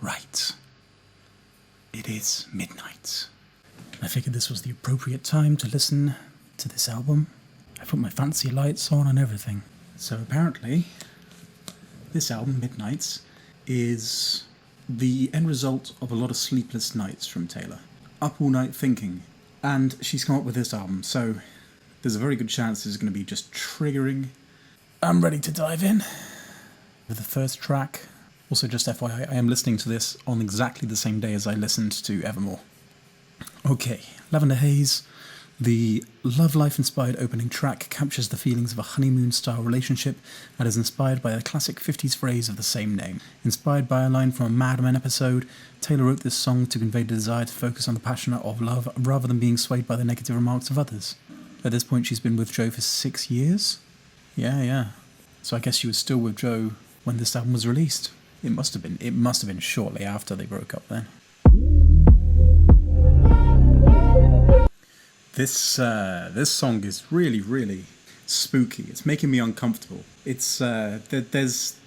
Right. It is midnight. I figured this was the appropriate time to listen to this album. I put my fancy lights on and everything. So apparently, this album, Midnights, is the end result of a lot of sleepless nights from Taylor. Up all night thinking. And she's come up with this album, so there's a very good chance this is going to be just triggering. I'm ready to dive in. With the first track, also just FYI, I am listening to this on exactly the same day as I listened to Evermore. Okay, Lavender Haze. The love life-inspired opening track captures the feelings of a honeymoon-style relationship and is inspired by a classic 50s phrase of the same name. Inspired by a line from a Mad Men episode, Taylor wrote this song to convey the desire to focus on the passion of love rather than being swayed by the negative remarks of others. At this point, she's been with Joe for 6 years? Yeah. So I guess she was still with Joe when this album was released. It must have been shortly after they broke up then. This song is really, really spooky. It's making me uncomfortable. It's there's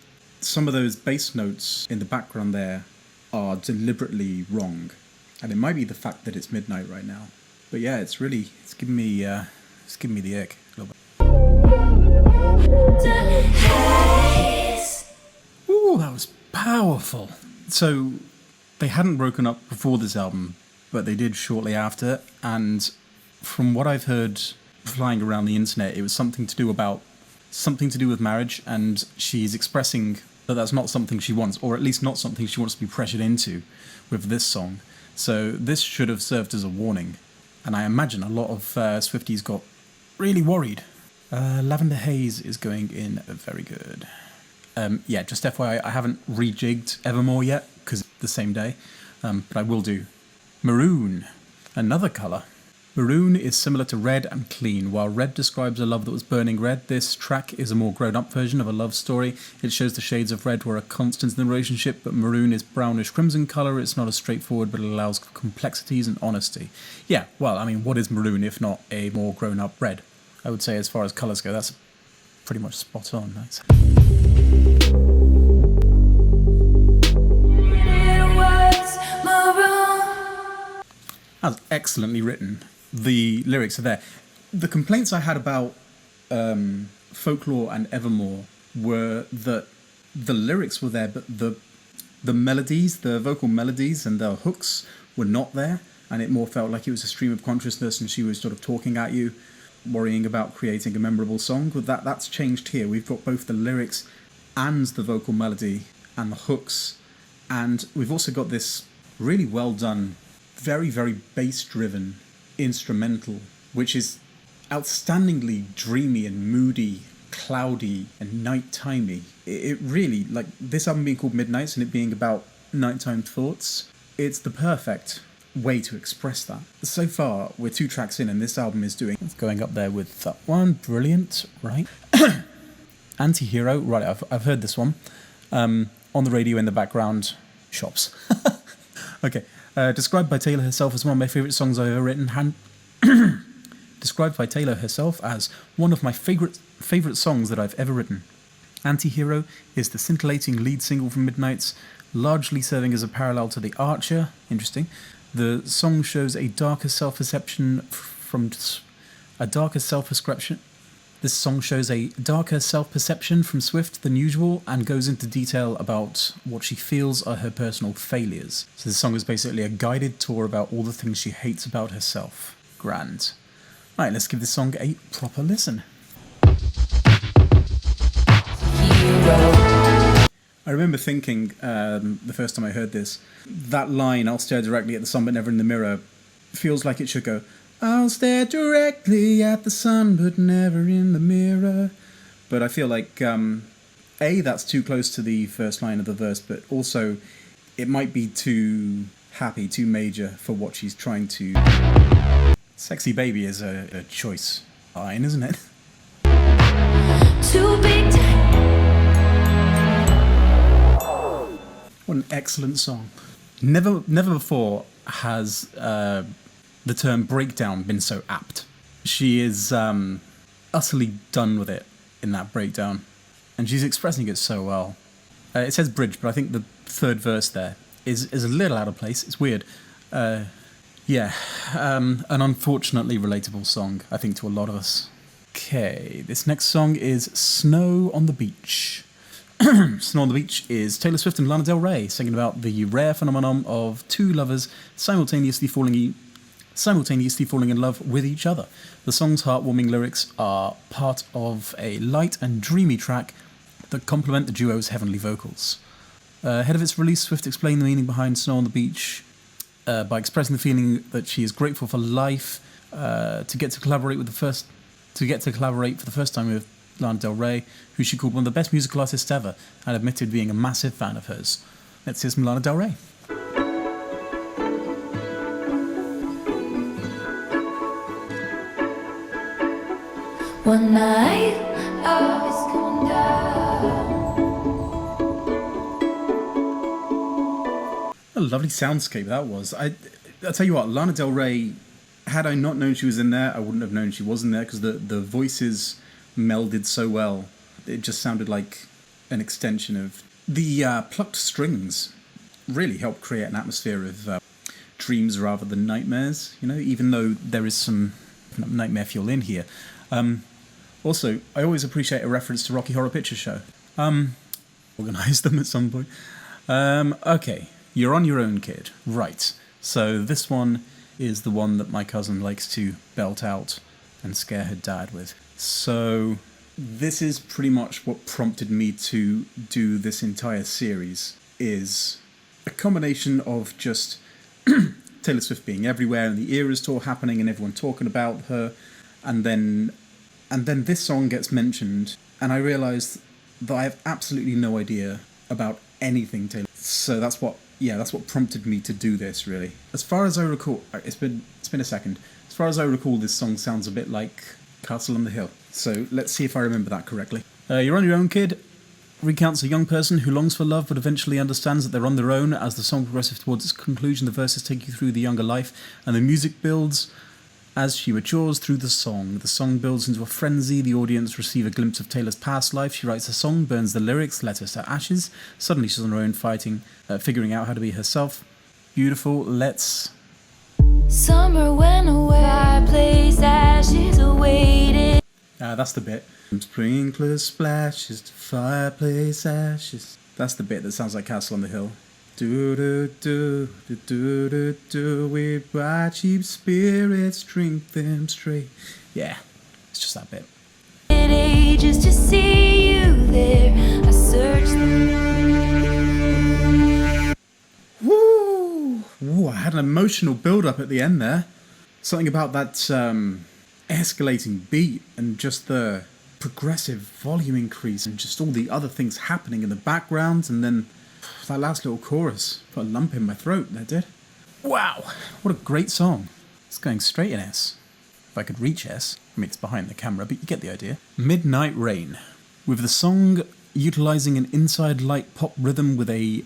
some of those bass notes in the background there are deliberately wrong, and it might be the fact that it's midnight right now. But yeah, it's giving me the ick a little bit. Ooh, that was powerful. So they hadn't broken up before this album, but they did shortly after, and from what I've heard flying around the internet, it was something to do with marriage, and she's expressing that that's not something she wants, or at least not something she wants to be pressured into with this song. So this should have served as a warning, and I imagine a lot of Swifties got really worried. Lavender Haze is going in very good. Yeah, just FYI, I haven't rejigged Evermore yet, because it's the same day, but I will do. Maroon, another colour. Maroon is similar to Red and Clean. While Red describes a love that was burning red, this track is a more grown-up version of a love story. It shows the shades of red were a constant in the relationship, but Maroon is brownish crimson colour. It's not as straightforward, but it allows complexities and honesty. Yeah, well, I mean, what is Maroon if not a more grown-up red? I would say as far as colours go, that's pretty much spot on. Nice. That's excellently written. The lyrics are there. The complaints I had about Folklore and Evermore were that the lyrics were there, but the melodies, the vocal melodies and the hooks were not there, and it more felt like it was a stream of consciousness and she was sort of talking at you, worrying about creating a memorable song. But that's changed here. We've got both the lyrics and the vocal melody and the hooks, and we've also got this really well done, very, very bass-driven instrumental, which is outstandingly dreamy and moody, cloudy and nightimey. It really, like, this album being called Midnights and it being about nighttime thoughts, it's the perfect way to express that. So far, we're 2 tracks in and this album is it's going up there with that one. Brilliant, right? Anti-Hero, right, I've heard this one. On the radio in the background, shops. Okay. Described by Taylor herself as one of my favourite songs I've ever written. Described by Taylor herself as one of my favourite songs that I've ever written. Anti-Hero is the scintillating lead single from Midnights, largely serving as a parallel to The Archer. Interesting. The song shows a darker self-perception from This song shows a darker self-perception from Swift than usual and goes into detail about what she feels are her personal failures. So this song is basically a guided tour about all the things she hates about herself. Grand. Right, let's give this song a proper listen. I remember thinking the first time I heard this, that line, "I'll stare directly at the sun but never in the mirror," feels like it should go, "I'll stare directly at the sun, but never in the mirror." But I feel like, A, that's too close to the first line of the verse, but also it might be too happy, too major for what she's trying to... Sexy Baby is a choice line, isn't it? Too big to... What an excellent song. Never before has... the term breakdown been so apt. She is utterly done with it in that breakdown, and she's expressing it so well. It says bridge, but I think the third verse there is a little out of place. It's weird. Yeah, an unfortunately relatable song, I think, to a lot of us. Okay, this next song is Snow on the Beach. Snow on the Beach is Taylor Swift and Lana Del Rey singing about the rare phenomenon of two lovers simultaneously falling in love with each other. The song's heartwarming lyrics are part of a light and dreamy track that complement the duo's heavenly vocals. Ahead of its release, Swift explained the meaning behind Snow on the Beach by expressing the feeling that she is grateful for life, to get to collaborate for the first time with Lana Del Rey, who she called one of the best musical artists ever, and admitted being a massive fan of hers. Let's hear some Lana Del Rey. One night I was coming down. A lovely soundscape that was. I'll tell you what, Lana Del Rey, had I not known she was in there, I wouldn't have known she was in there, because the voices melded so well. It just sounded like an extension of the plucked strings. Really helped create an atmosphere of dreams rather than nightmares, you know, even though there is some nightmare fuel in here. Also, I always appreciate a reference to Rocky Horror Picture Show. Organise them at some point. Okay, You're on Your Own, Kid. Right, so this one is the one that my cousin likes to belt out and scare her dad with. So this is pretty much what prompted me to do this entire series, is a combination of just Taylor Swift being everywhere and the Eras tour happening and everyone talking about her, and then this song gets mentioned and I realised that I have absolutely no idea about anything Taylor. So that's what prompted me to do this, really. As far as I recall, it's been a second. As far as I recall, this song sounds a bit like Castle on the Hill. So let's see if I remember that correctly. You're on Your Own, Kid recounts a young person who longs for love but eventually understands that they're on their own. As the song progresses towards its conclusion, the verses take you through the younger life, and the music builds as she matures through the song. The song builds into a frenzy. The audience receive a glimpse of Taylor's past life. She writes a song, burns the lyrics, letters to ashes. Suddenly she's on her own, figuring out how to be herself. Beautiful. Let's... Summer went away, fireplace ashes awaited. That's the bit. From sprinkler splashes to fireplace ashes. That's the bit that sounds like Castle on the Hill. Do do do do do do do. We buy cheap spirits, drink them straight. Yeah, it's just that bit. Ages to see you there. I searched. Woo! Ooh, I had an emotional build-up at the end there. Something about that escalating beat and just the progressive volume increase and just all the other things happening in the background, and then that last little chorus put a lump in my throat, that did. Wow, what a great song. It's going straight in S. If I could reach S. I mean, it's behind the camera, but you get the idea. Midnight Rain. With the song utilising an inside light pop rhythm with a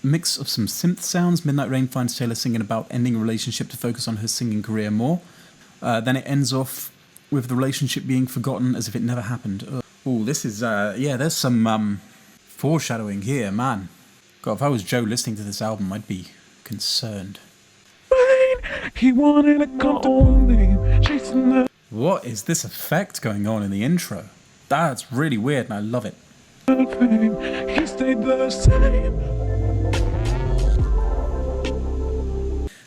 mix of some synth sounds, Midnight Rain finds Taylor singing about ending a relationship to focus on her singing career more. Then it ends off with the relationship being forgotten as if it never happened. Oh, this is, there's some foreshadowing here, man. God, if I was Joe listening to this album, I'd be concerned. He wanted to call me, chasing the... What is this effect going on in the intro? That's really weird and I love it. He stayed the same.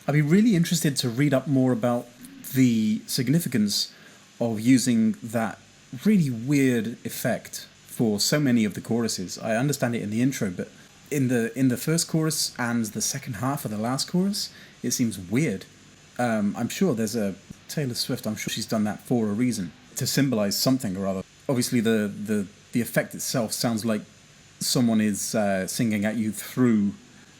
I'd be really interested to read up more about the significance of using that really weird effect for so many of the choruses. I understand it in the intro, but in the first chorus and the second half of the last chorus, it seems weird. I'm sure there's a Taylor Swift, I'm sure she's done that for a reason, to symbolize something or other. Obviously the effect itself sounds like someone is singing at you through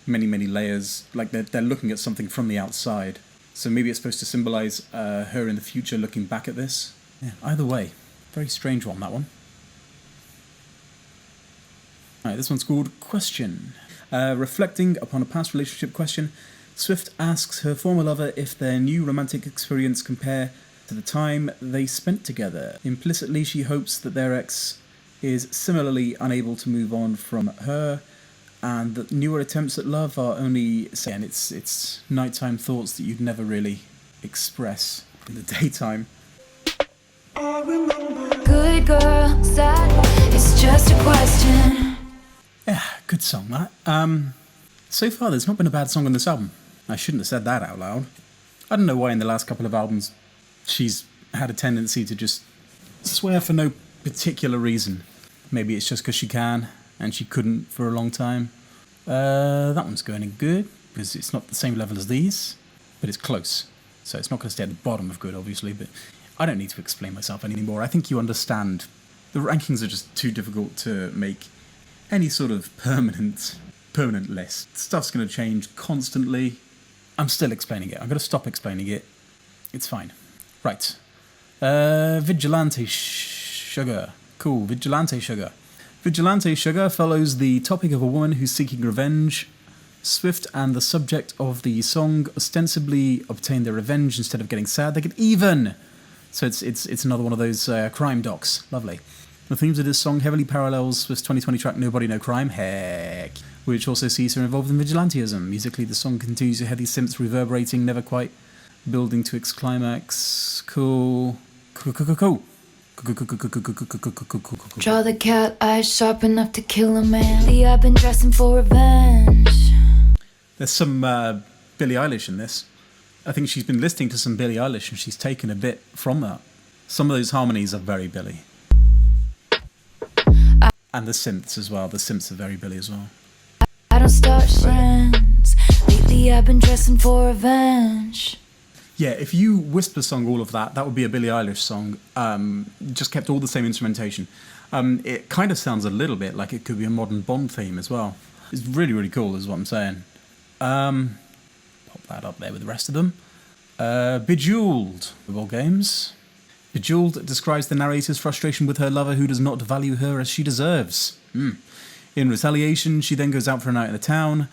many layers, like they're looking at something from the outside. So maybe it's supposed to symbolize her in the future looking back at this. Yeah, either way, very strange one, that one. Alright, this one's called Question. Reflecting upon a past relationship question, Swift asks her former lover if their new romantic experience compare to the time they spent together. Implicitly, she hopes that their ex is similarly unable to move on from her and that newer attempts at love are only, and it's nighttime thoughts that you'd never really express in the daytime. Good girl, sad. It's just a question. Yeah, good song that. So far there's not been a bad song on this album. I shouldn't have said that out loud. I don't know why in the last couple of albums she's had a tendency to just swear for no particular reason. Maybe it's just because she can, and she couldn't for a long time. That one's going in good, because it's not the same level as these, but it's close. So it's not going to stay at the bottom of good, obviously, but I don't need to explain myself anymore. I think you understand. The rankings are just too difficult to make any sort of permanent list. Stuff's going to change constantly. I'm still explaining it. I'm going to stop explaining it. It's fine. Right. Vigilante Sugar. Cool, Vigilante Sugar. Vigilante Sugar follows the topic of a woman who's seeking revenge. Swift and the subject of the song ostensibly obtain their revenge instead of getting sad. They get even! So it's another one of those crime docs. Lovely. The themes of this song heavily parallels Swift's 2020 track Nobody No Crime, heck, which also sees her involved in vigilantism. Musically, the song continues with heavy synths reverberating, never quite building to its climax. Cool. Cool. Draw the cat eyes sharp enough to kill a man. Lately I've been dressing for revenge. There's some Billie Eilish in this. I think she's been listening to some Billie Eilish and she's taken a bit from that. Some of those harmonies are very Billie. And the synths as well. The synths are very Billie as well. I don't start friends. Lately I've been dressing for revenge. Yeah, if you whisper song all of that, that would be a Billie Eilish song. Just kept all the same instrumentation. It kind of sounds a little bit like it could be a modern Bond theme as well. It's really, really cool is what I'm saying. Pop that up there with the rest of them. Bejeweled. Mobile games. Bejeweled describes the narrator's frustration with her lover who does not value her as she deserves. In retaliation, she then goes out for a night in the town.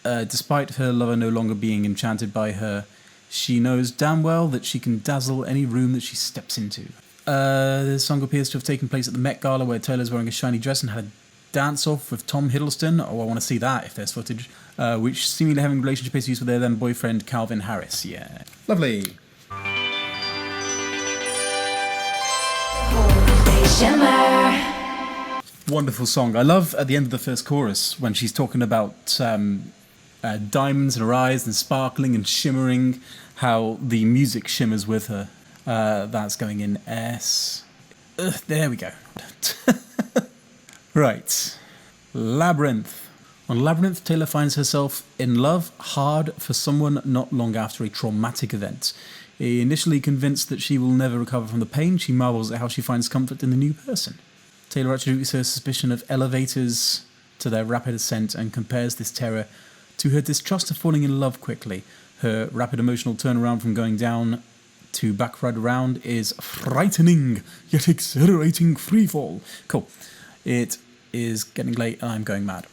Despite her lover no longer being enchanted by her, she knows damn well that she can dazzle any room that she steps into. The song appears to have taken place at the Met Gala where Taylor's wearing a shiny dress and had a dance-off with Tom Hiddleston. Oh, I want to see that if there's footage. Which seemingly having relationship issues with their then boyfriend Calvin Harris. Yeah. Lovely. Shimmer. Wonderful song. I love at the end of the first chorus when she's talking about diamonds in her eyes and sparkling and shimmering, how the music shimmers with her. That's going in S. There we go. Right. Labyrinth. On Labyrinth, Taylor finds herself in love hard for someone not long after a traumatic event. Initially convinced that she will never recover from the pain, she marvels at how she finds comfort in the new person. Taylor attributes her suspicion of elevators to their rapid ascent and compares this terror to her distrust of falling in love quickly. Her rapid emotional turnaround from going down to back right around is frightening yet exhilarating freefall. Cool. It is getting late and I'm going mad.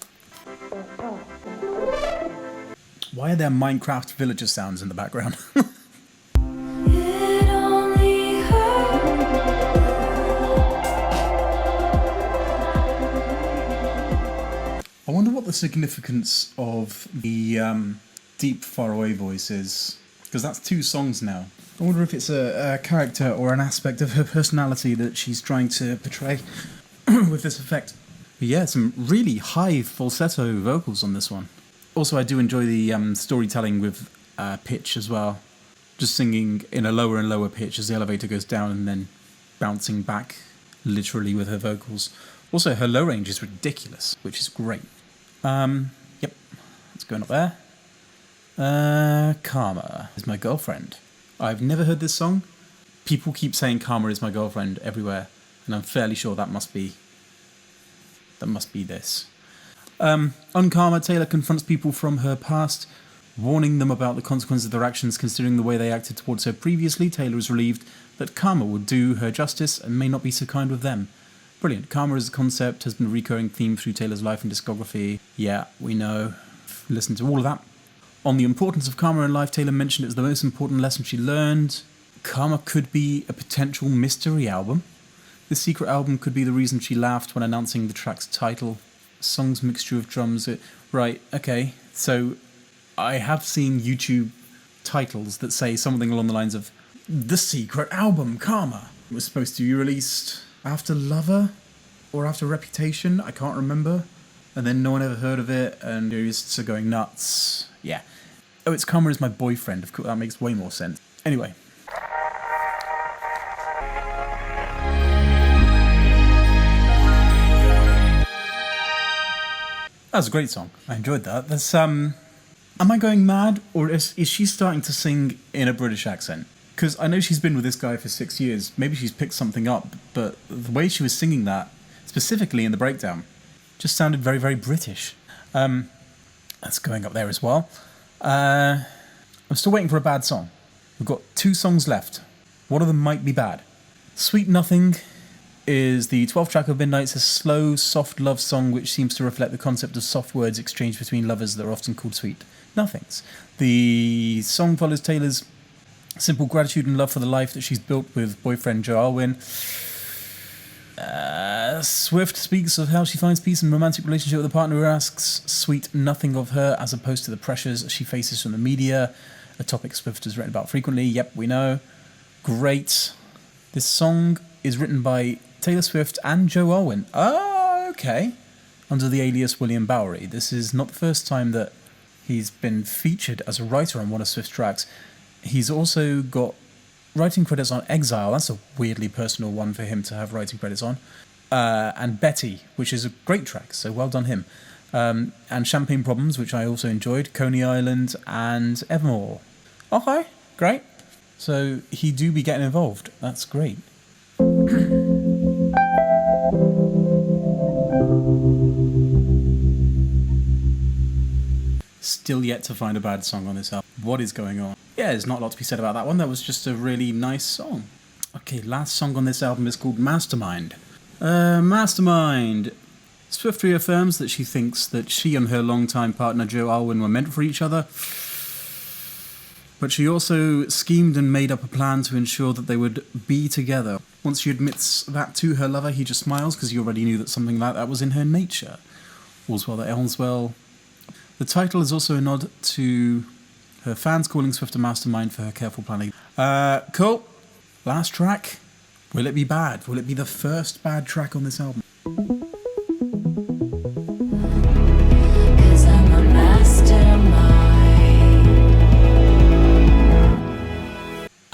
Why are there Minecraft villager sounds in the background? It only hurts. I wonder what the significance of the deep faraway voice is, because that's 2 songs now. I wonder if it's a character or an aspect of her personality that she's trying to portray with this effect. But yeah, some really high falsetto vocals on this one. Also, I do enjoy the storytelling with pitch as well. Just singing in a lower and lower pitch as the elevator goes down and then bouncing back literally with her vocals. Also, her low range is ridiculous, which is great. Yep, that's going up there. Karma is my girlfriend. I've never heard this song. People keep saying Karma is my girlfriend everywhere, and I'm fairly sure that must be this. On Karma, Taylor confronts people from her past, warning them about the consequences of their actions. Considering the way they acted towards her previously, Taylor is relieved that Karma will do her justice and may not be so kind with them. Brilliant. Karma as a concept has been a recurring theme through Taylor's life and discography. Yeah, we know. Listen to all of that. On the importance of karma in life, Taylor mentioned it as the most important lesson she learned. Karma could be a potential mystery album. The secret album could be the reason she laughed when announcing the track's title. Songs mixture of drums. Right, okay. So I have seen YouTube titles that say something along the lines of The Secret Album, Karma. It was supposed to be released after Lover or after Reputation, I can't remember. And then no one ever heard of it, and tourists are going nuts. Yeah. Oh, it's Karma is my boyfriend. Of course, that makes way more sense. Anyway. That was a great song. I enjoyed that. That's am I going mad, or is she starting to sing in a British accent? Because I know she's been with this guy for 6 years. Maybe she's picked something up, but the way she was singing that, specifically in the breakdown, just sounded very, very British. That's going up there as well. I'm still waiting for a bad song. We've got 2 songs left. One of them might be bad. Sweet Nothing is the 12th track of Midnight's, a slow, soft love song which seems to reflect the concept of soft words exchanged between lovers that are often called sweet nothings. The song follows Taylor's simple gratitude and love for the life that she's built with boyfriend Joe Alwyn. Swift speaks of how she finds peace in a romantic relationship with a partner who asks sweet nothing of her, as opposed to the pressures she faces from the media, a topic Swift has written about frequently. Yep, we know. Great. This song is written by Taylor Swift and Joe Alwyn. Oh, okay. Under the alias William Bowery. This is not the first time that he's been featured as a writer on one of Swift's tracks. He's also got writing credits on Exile. That's a weirdly personal one for him to have writing credits on. And Betty, which is a great track, so well done him. And Champagne Problems, which I also enjoyed. Coney Island and Evermore. Okay, great. So he do be getting involved. That's great. Still yet to find a bad song on this album. What is going on? Yeah, there's not a lot to be said about that one. That was just a really nice song. Okay, last song on this album is called Mastermind. Mastermind. Swift reaffirms that she thinks that she and her longtime partner Joe Alwyn were meant for each other, but she also schemed and made up a plan to ensure that they would be together. Once she admits that to her lover, he just smiles because he already knew that something like that was in her nature. All's well that ends well. The title is also a nod to her fans calling Swift a mastermind for her careful planning. Cool. Last track. Will it be bad? Will it be the first bad track on this album? 'Cause I'm a mastermind.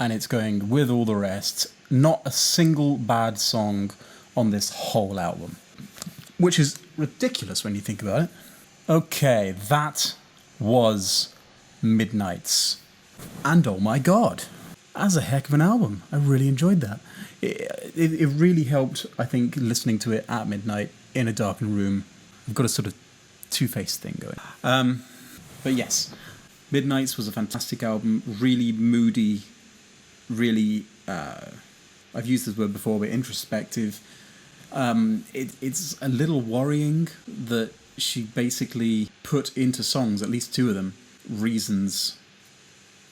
And it's going with all the rest. Not a single bad song on this whole album. Which is ridiculous when you think about it. Okay, that was Midnight's. And oh my god, that's a heck of an album. I really enjoyed that. It really helped, I think, listening to it at midnight in a darkened room. I've got a sort of two-faced thing going. But yes, Midnight's was a fantastic album, really moody, really, I've used this word before, but introspective. It's a little worrying that she basically put into songs, at least 2 of them, reasons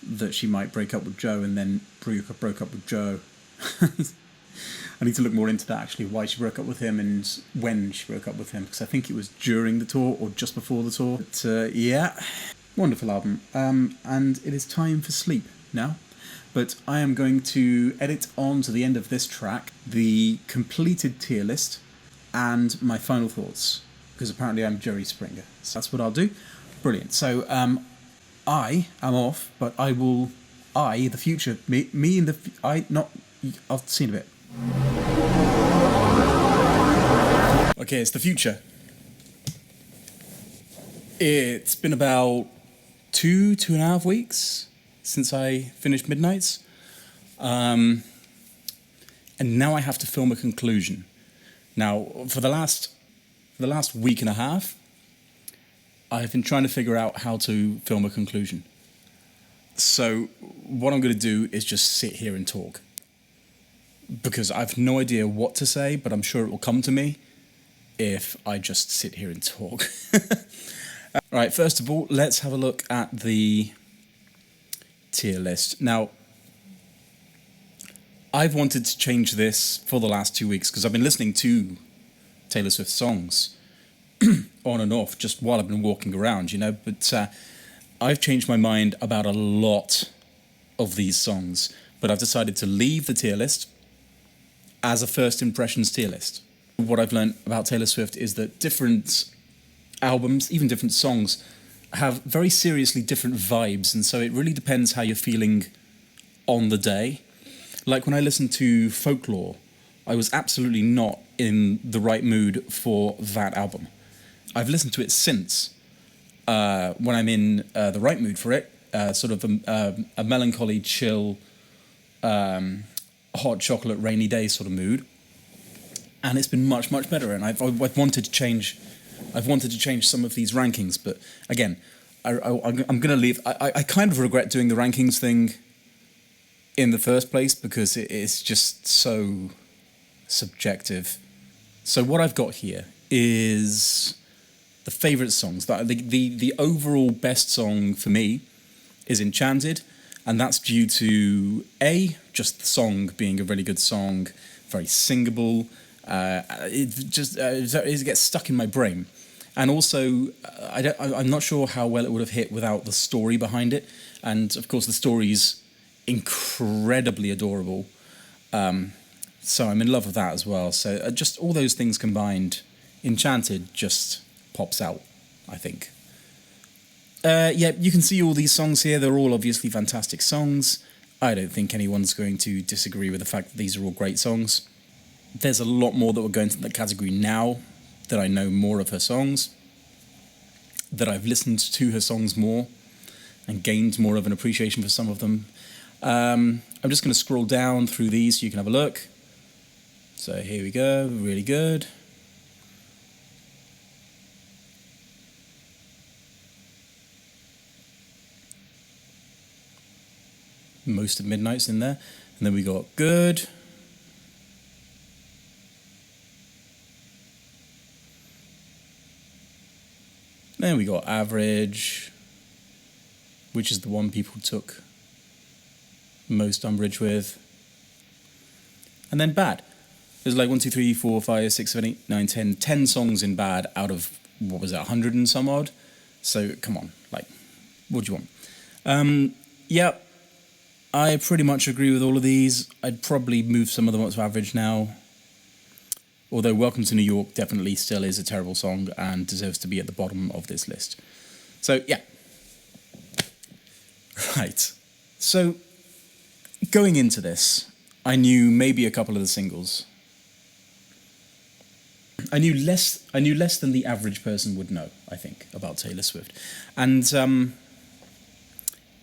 that she might break up with Joe and then broke up with Joe. I need to look more into that, actually, why she broke up with him and when she broke up with him, because I think it was during the tour or just before the tour. But yeah, wonderful album. And it is time for sleep now. But I am going to edit on to the end of this track the completed tier list and my final thoughts, because apparently I'm Jerry Springer. So that's what I'll do. Brilliant. So I am off, but the future, me in the, I'll see in a bit. Okay, it's the future. It's been about 2.5 weeks since I finished Midnight's. And now I have to film a conclusion. Now, for the last week and a half, I've been trying to figure out how to film a conclusion. So what I'm going to do is just sit here and talk. Because I've no idea what to say, but I'm sure it will come to me if I just sit here and talk. Right, first of all, let's have a look at the tier list. Now, I've wanted to change this for the last 2 weeks because I've been listening to Taylor Swift songs on and off just while I've been walking around, but I've changed my mind about a lot of these songs, but I've decided to leave the tier list as a first impressions tier list. What I've learned about Taylor Swift is that different albums, even different songs, have very seriously different vibes, and so it really depends how you're feeling on the day. Like when I listened to Folklore, I was absolutely not in the right mood for that album. I've listened to it since, when I'm in the right mood for it, sort of a melancholy, chill, hot chocolate, rainy day sort of mood, and it's been much, much better. And I've wanted to change. I've wanted to change some of these rankings, but again, I'm going to leave. I kind of regret doing the rankings thing in the first place because it's just so subjective. So what I've got here is the favourite songs. The overall best song for me is Enchanted, and that's due to just the song being a really good song, very singable. It gets stuck in my brain, and also I'm not sure how well it would have hit without the story behind it. And of course, the story's incredibly adorable, so I'm in love with that as well. So just all those things combined, Enchanted just pops out, I think. Yeah, you can see all these songs here. They're all obviously fantastic songs. I don't think anyone's going to disagree with the fact that these are all great songs. There's a lot more that will go into that category now that I know more of her songs, that I've listened to her songs more and gained more of an appreciation for some of them. I'm just going to scroll down through these so you can have a look. So here we go, really good. Most of Midnight's in there. And then we got Good. Then we got Average, which is the one people took most umbrage with. And then Bad. There's like 1, 2, 3, 4, 5, 6, 7, 8, 9, 10. 10 songs in Bad out of, what was it, 100 and some odd? So come on, like, what do you want? Yeah, I pretty much agree with all of these. I'd probably move some of them up to Average now. Although Welcome to New York definitely still is a terrible song and deserves to be at the bottom of this list. So, yeah. Right. So, going into this, I knew maybe a couple of the singles. I knew less than the average person would know, I think, about Taylor Swift. And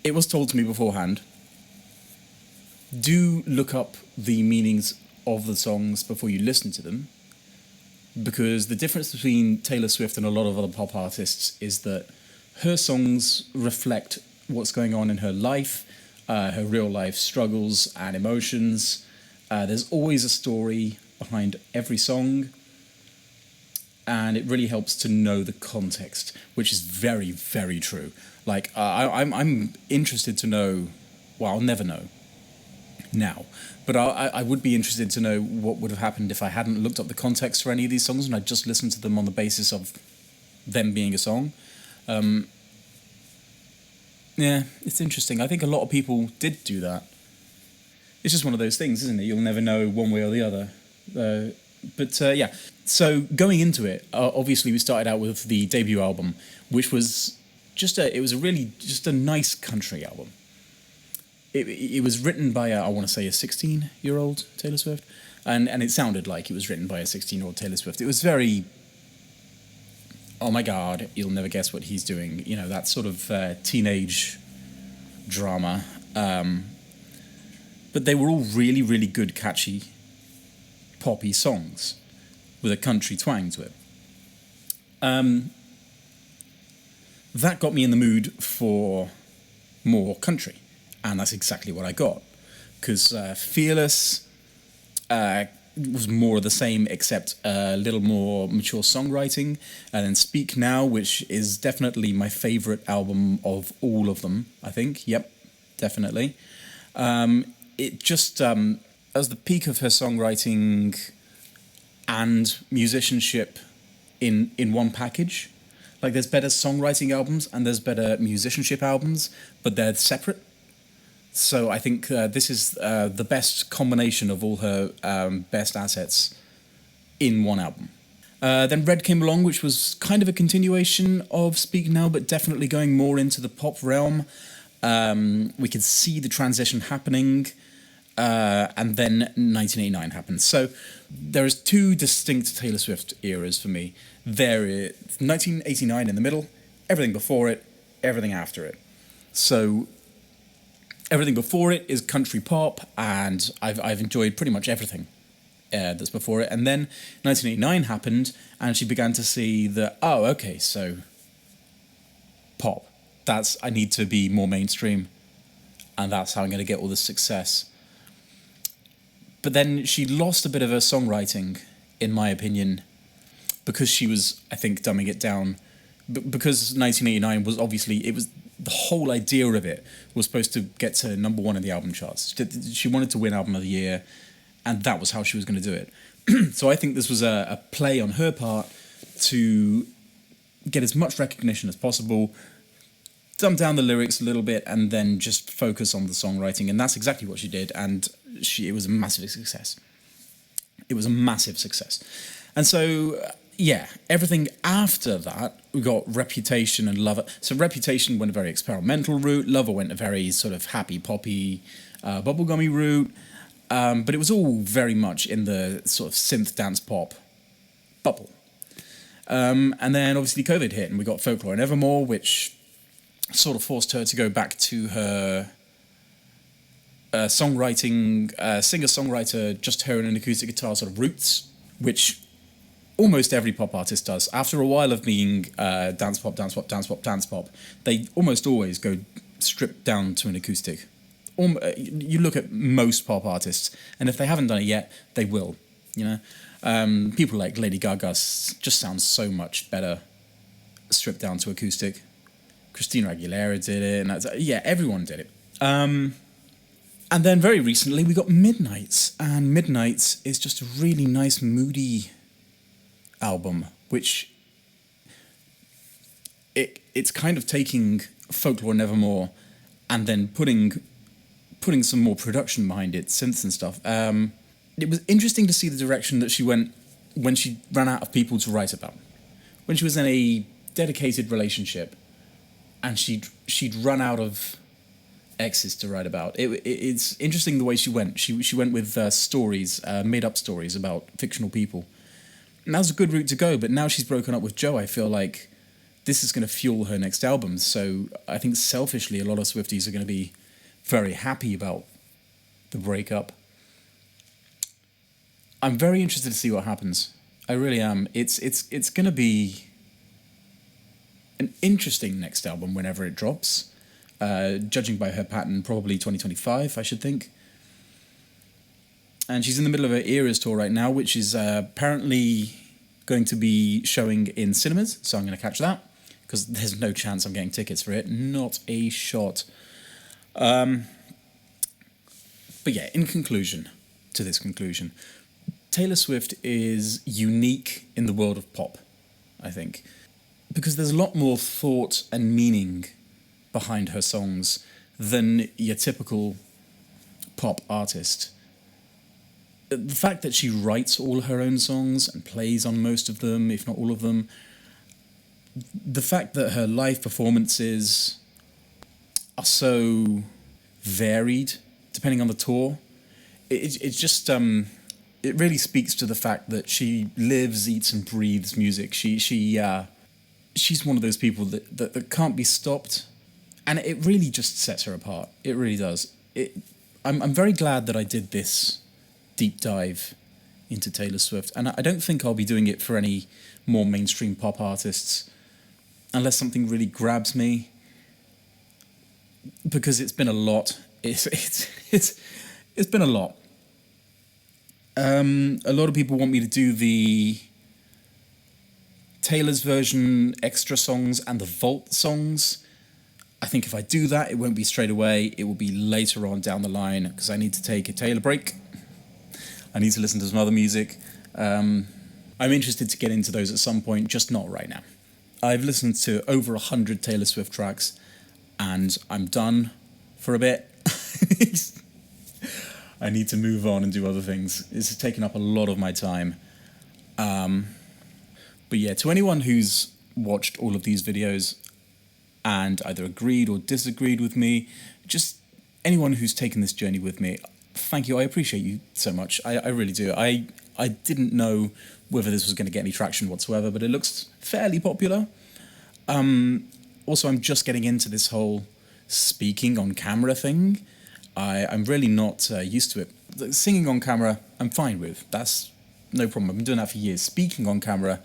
it was told to me beforehand, do look up the meanings of the songs before you listen to them, because the difference between Taylor Swift and a lot of other pop artists is that her songs reflect what's going on in her life, her real life struggles and emotions. There's always a story behind every song, and it really helps to know the context, which is very, very true. Like, I'm interested to know, well, I'll never know now, but I would be interested to know what would have happened if I hadn't looked up the context for any of these songs and I just listened to them on the basis of them being a song. Yeah, it's interesting. I think a lot of people did do that. It's just one of those things, isn't it? You'll never know one way or the other. But yeah, so going into it, obviously we started out with the debut album, which was it was really just a nice country album. It was written by I want to say a 16-year-old Taylor Swift, and it sounded like it was written by a 16-year-old Taylor Swift. It was very, oh my God, you'll never guess what he's doing. You know, that sort of teenage drama. But they were all really, really good, catchy, poppy songs with a country twang to it. That got me in the mood for more country. And that's exactly what I got. Because Fearless was more of the same, except a little more mature songwriting. And then Speak Now, which is definitely my favourite album of all of them, I think. Yep, definitely. It just, as the peak of her songwriting and musicianship in one package. Like there's better songwriting albums and there's better musicianship albums, but they're separate. So I think this is the best combination of all her best assets in one album. Then Red came along, which was kind of a continuation of Speak Now, but definitely going more into the pop realm. We could see the transition happening, and then 1989 happened. So there is two distinct Taylor Swift eras for me. There is 1989 in the middle, everything before it, everything after it. So everything before it is country pop, and I've enjoyed pretty much everything that's before it. And then 1989 happened, and she began to see that, oh, okay, so pop. I need to be more mainstream, and that's how I'm going to get all this success. But then she lost a bit of her songwriting, in my opinion, because she was, I think, dumbing it down. Because 1989 was obviously, it was the whole idea of it was supposed to get to #1 in the album charts. She wanted to win Album of the Year, and that was how she was going to do it. So I think this was a play on her part to get as much recognition as possible, dumb down the lyrics a little bit, and then just focus on the songwriting. And that's exactly what she did, and it was a massive success. It was a massive success. And so, yeah, everything after that, we got Reputation and Lover. So Reputation went a very experimental route. Lover went a very sort of happy, poppy, bubblegummy route. But it was all very much in the sort of synth dance pop bubble. And then obviously COVID hit, and we got Folklore and Evermore, which sort of forced her to go back to her songwriting, singer-songwriter, just her and an acoustic guitar sort of roots, which almost every pop artist does. After a while of being dance pop, they almost always go stripped down to an acoustic. You look at most pop artists, and if they haven't done it yet, they will. You know, people like Lady Gaga just sound so much better stripped down to acoustic. Christina Aguilera did it, and everyone did it. And then very recently we got Midnights, and Midnights is just a really nice, moody album, which it's kind of taking Folklore and Evermore and then putting some more production behind it, synths and stuff. It was interesting to see the direction that she went when she ran out of people to write about. When she was in a dedicated relationship and she'd run out of exes to write about. It's interesting the way she went. She went with stories, made-up stories about fictional people. And that was a good route to go, but now she's broken up with Joe, I feel like this is going to fuel her next album. So I think selfishly, a lot of Swifties are going to be very happy about the breakup. I'm very interested to see what happens. I really am. It's going to be an interesting next album whenever it drops. Judging by her pattern, probably 2025, I should think. And she's in the middle of her Eras tour right now, which is apparently going to be showing in cinemas, so I'm going to catch that, because there's no chance I'm getting tickets for it. Not a shot. But yeah, in conclusion, to this conclusion, Taylor Swift is unique in the world of pop, I think, because there's a lot more thought and meaning behind her songs than your typical pop artist. The fact that she writes all her own songs and plays on most of them, if not all of them, the fact that her live performances are so varied depending on the tour, it's just it really speaks to the fact that she lives, eats and breathes music. She's one of those people that can't be stopped, and it really just sets her apart. It really does. I'm very glad that I did this deep dive into Taylor Swift, and I don't think I'll be doing it for any more mainstream pop artists unless something really grabs me, because it's been a lot. It's been a lot. A lot of people want me to do the Taylor's version extra songs and the Vault songs. I think if I do that, it won't be straight away. It will be later on down the line, because I need to take a Taylor break. I need to listen to some other music. I'm interested to get into those at some point, just not right now. I've listened to over 100 Taylor Swift tracks, and I'm done for a bit. I need to move on and do other things. This has taken up a lot of my time. But yeah, to anyone who's watched all of these videos and either agreed or disagreed with me, just anyone who's taken this journey with me, thank you. I appreciate you so much. I really do. I didn't know whether this was going to get any traction whatsoever, but it looks fairly popular. Also, I'm just getting into this whole speaking on camera thing. I'm really not used to it. Singing on camera, I'm fine with. That's no problem. I've been doing that for years. Speaking on camera,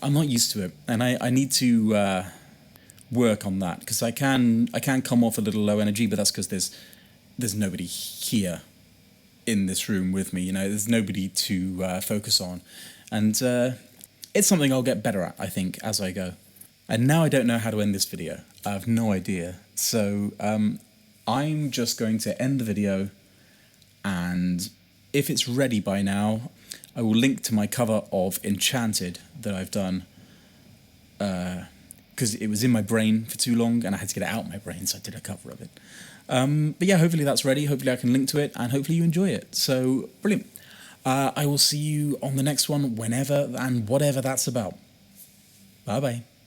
I'm not used to it, and I need to work on that, because I can come off a little low energy, but that's because there's nobody here in this room with me. You know, there's nobody to focus on, and it's something I'll get better at, I think, as I go. And now I don't know how to end this video. I have no idea. So I'm just going to end the video, and if it's ready by now, I will link to my cover of Enchanted that I've done, because it was in my brain for too long and I had to get it out of my brain, so I did a cover of it. But yeah, hopefully that's ready. Hopefully I can link to it, and hopefully you enjoy it. So, brilliant. I will see you on the next one, whenever and whatever that's about. Bye-bye.